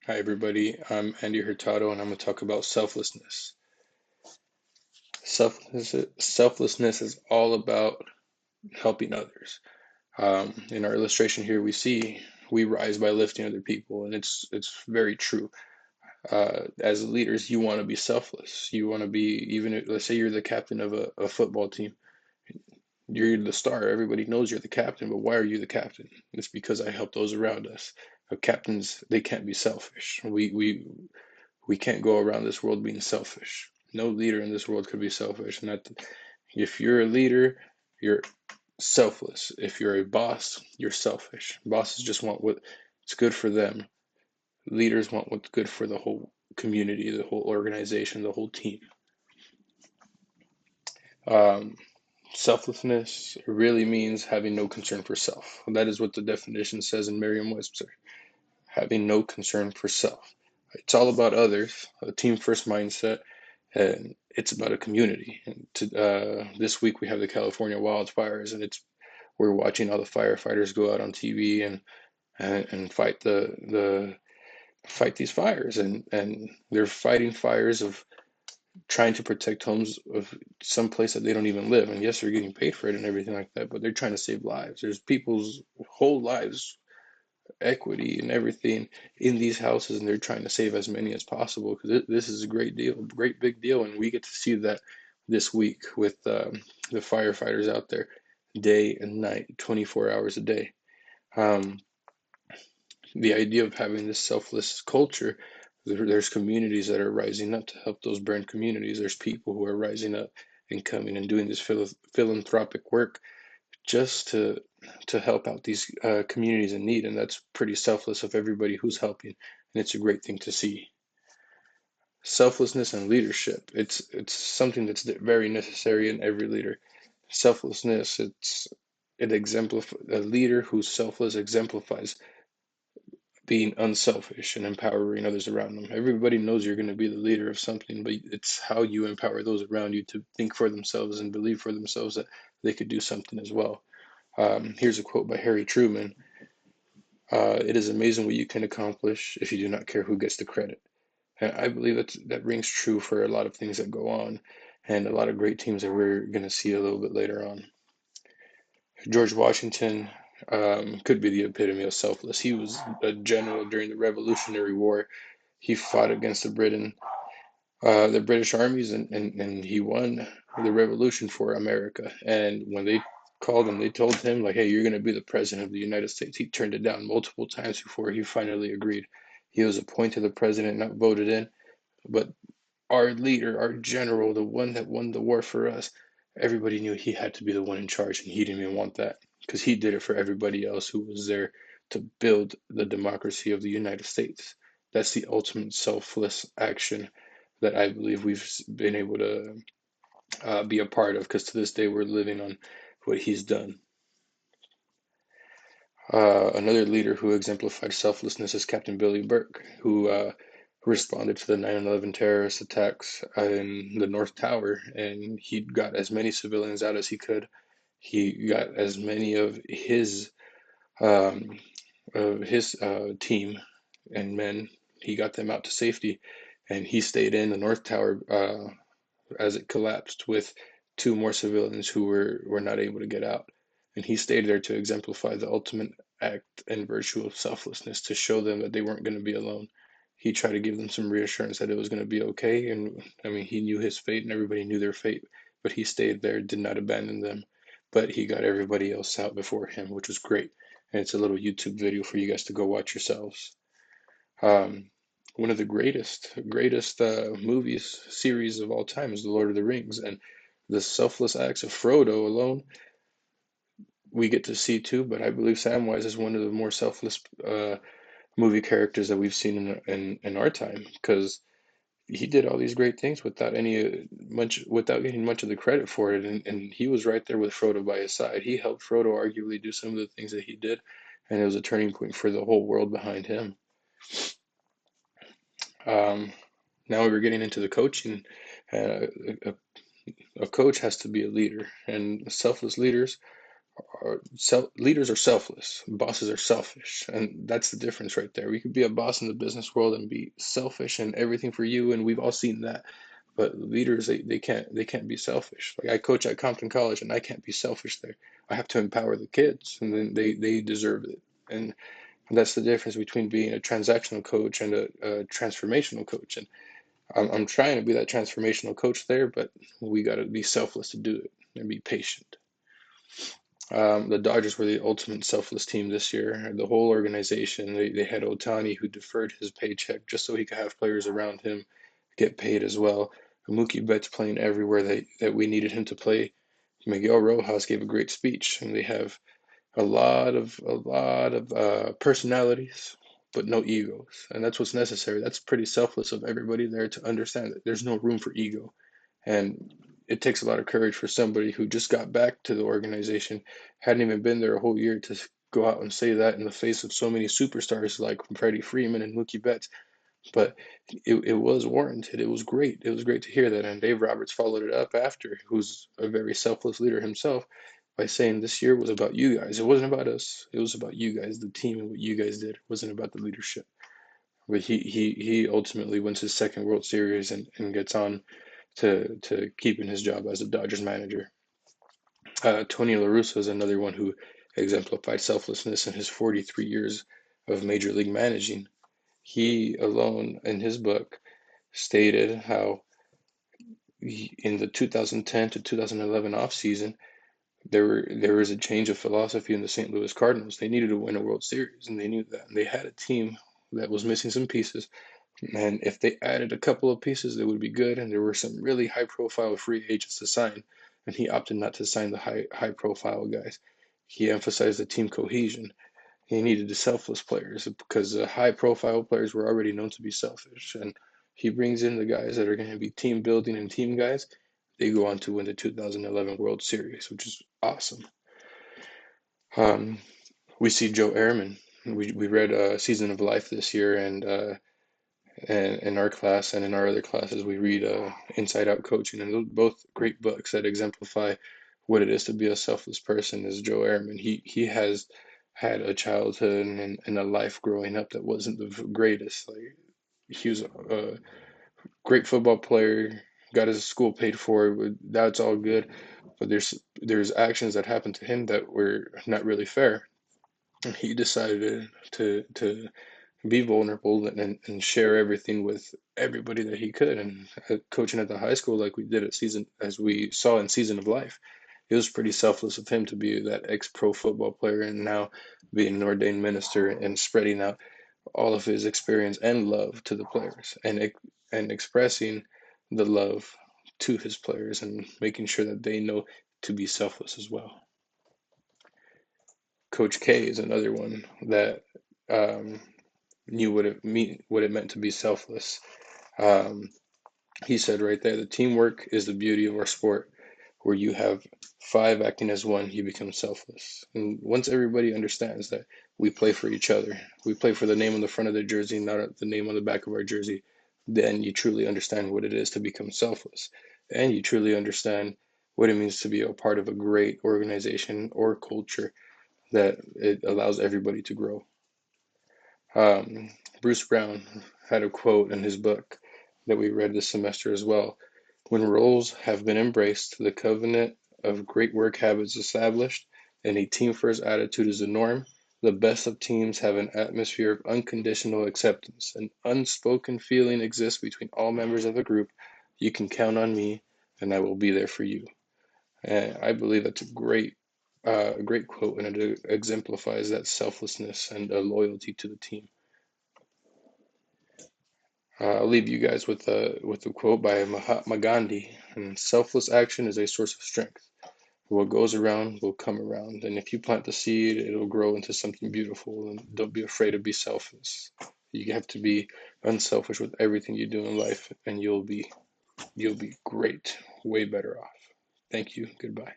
Hi, everybody. I'm Andy Hurtado, and I'm going to talk about selflessness. Selflessness is all about helping others. In our illustration here, we see we rise by lifting other people, and it's very true. As leaders, you want to be selfless. You want to be even let's say you're the captain of a football team. You're the star. Everybody knows you're the captain, but why are you the captain? It's because I help those around us. Captains, they can't be selfish. We can't go around this world being selfish. No leader in this world could be selfish. And that, if you're a leader, you're selfless. If you're a boss, you're selfish. Bosses just want what's good for them. Leaders want what's good for the whole community, the whole organization, the whole team. Um, Selflessness really means having no concern for self. That is what the definition says in Merriam-Webster. Having no concern for self. It's all about others, a team first mindset, and it's about a community. And this week we have the California wildfires, and it's we're watching all the firefighters go out on TV and fight the fight these fires, and they're fighting fires of trying to protect homes of some place that they don't even live. And yes, they're getting paid for it and everything like that, but they're trying to save lives. There's people's whole lives, equity and everything in these houses, and they're trying to save as many as possible because this is a great deal, great big deal, and we get to see that this week with the firefighters out there day and night, 24 hours a day. Um, the idea of having this selfless culture, there's communities that are rising up to help those burned communities. There's people who are rising up and coming and doing this philanthropic work just to help out these communities in need, and that's pretty selfless of everybody who's helping, and it's a great thing to see. Selflessness and leadership, it's something that's very necessary in every leader. Selflessness, it exemplifies a leader who's selfless exemplifies being unselfish and empowering others around them. Everybody knows you're going to be the leader of something, but it's how you empower those around you to think for themselves and believe for themselves that they could do something as well. Here's a quote by Harry Truman. It is amazing what you can accomplish if you do not care who gets the credit. And I believe that rings true for a lot of things that go on and a lot of great teams that we're going to see a little bit later on. George Washington could be the epitome of selfless. He was a general during the Revolutionary War. He fought against the British armies, and he won the revolution for America. And when they called him, they told him, like, hey, you're going to be the president of the United States. He turned it down multiple times before he finally agreed. He was appointed the president, not voted in, but our leader, our general, the one that won the war for us, everybody knew he had to be the one in charge, and he didn't even want that because he did it for everybody else who was there to build the democracy of the United States. That's the ultimate selfless action that I believe we've been able to be a part of, because to this day we're living on what he's done. Another leader who exemplified selflessness is Captain Billy Burke, who responded to the 9/11 terrorist attacks in the North Tower, and he got as many civilians out as he could. He got as many um, of his team and men. He got them out to safety, and he stayed in the North Tower as it collapsed with two more civilians who were not able to get out. And he stayed there to exemplify the ultimate act and virtue of selflessness, to show them that they weren't going to be alone. He tried to give them some reassurance that it was going to be okay. And I mean, he knew his fate and everybody knew their fate, but he stayed there, did not abandon them. But he got everybody else out before him, which was great. And it's a little YouTube video for you guys to go watch yourselves. Um, One of the greatest movies series of all time is The Lord of the Rings, and the selfless acts of Frodo alone we get to see too. But I believe Samwise is one of the more selfless movie characters that we've seen in our time, because he did all these great things without without getting much of the credit for it, and he was right there with Frodo by his side. He helped Frodo arguably do some of the things that he did, and it was a turning point for the whole world behind him. Um, Now we're getting into the coaching. Uh, a, a coach has to be a leader, and selfless leaders Leaders are selfless, bosses are selfish, and that's the difference right there. We could be a boss in the business world and be selfish and everything for you, and we've all seen that. But leaders, they can't be selfish. Like I coach at Compton College, and I can't be selfish there. I have to empower the kids, and then they deserve it. And that's the difference between being a transactional coach and a transformational coach. And I'm trying to be that transformational coach there, but we got to be selfless to do it and be patient. The Dodgers were the ultimate selfless team this year. The whole organization, they had Otani who deferred his paycheck just so he could have players around him get paid as well. Mookie Betts playing everywhere that we needed him to play. Miguel Rojas gave a great speech, and they have a lot of personalities, but no egos, and that's what's necessary. That's pretty selfless of everybody there to understand that there's no room for ego, and it takes a lot of courage for somebody who just got back to the organization, hadn't even been there a whole year, to go out and say that in the face of so many superstars like Freddie Freeman and Mookie Betts. But it was warranted. It was great. It was great to hear that. And Dave Roberts followed it up after, who's a very selfless leader himself, by saying this year was about you guys. It wasn't about us. It was about you guys, the team, and what you guys did. It wasn't about the leadership. But he ultimately wins his second World Series and gets on to keeping his job as a Dodgers manager. Tony La Russa is another one who exemplified selflessness in his 43 years of Major League managing. He alone, in his book, stated how in the 2010 to 2011 offseason, there was a change of philosophy in the St. Louis Cardinals. They needed to win a World Series, and they knew that. And they had a team that was missing some pieces, and if they added a couple of pieces, they would be good. And there were some really high-profile free agents to sign, and he opted not to sign the high-profile guys. He emphasized the team cohesion. He needed the selfless players because the high profile players were already known to be selfish. And he brings in the guys that are going to be team building and team guys. They go on to win the 2011 World Series, which is awesome. Um, we see Joe Ehrman. We read Season of Life this year, and in our class and in our other classes, we read Inside Out Coaching, and those both great books that exemplify what it is to be a selfless person. Is Joe Ehrman. He has had a childhood and a life growing up that wasn't the greatest. Like he was a great football player, got his school paid for. That's all good, but there's actions that happened to him that were not really fair. And he decided to be vulnerable and share everything with everybody that he could. And coaching at the high school, like we did at season, as we saw in Season of Life, it was pretty selfless of him to be that ex-pro football player and now being an ordained minister and spreading out all of his experience and love to the players, and expressing the love to his players and making sure that they know to be selfless as well. Coach K is another one that um, knew what it meant to be selfless. Um, he said right there, the teamwork is the beauty of our sport. Where you have five acting as one, you become selfless. And once everybody understands that we play for each other, we play for the name on the front of the jersey, not the name on the back of our jersey, then you truly understand what it is to become selfless. And you truly understand what it means to be a part of a great organization or culture that it allows everybody to grow. Um, Bruce Brown had a quote in his book that we read this semester as well. When roles have been embraced, the covenant of great work habits established, and a team first attitude is the norm, the best of teams have an atmosphere of unconditional acceptance. An unspoken feeling exists between all members of the group. You can count on me, and I will be there for you. And I believe that's a great quote, and it exemplifies that selflessness and loyalty to the team. I'll leave you guys with a quote by Mahatma Gandhi. And selfless action is a source of strength. What goes around will come around. And if you plant the seed, it'll grow into something beautiful. And don't be afraid to be selfless. You have to be unselfish with everything you do in life, and you'll be great, way better off. Thank you. Goodbye.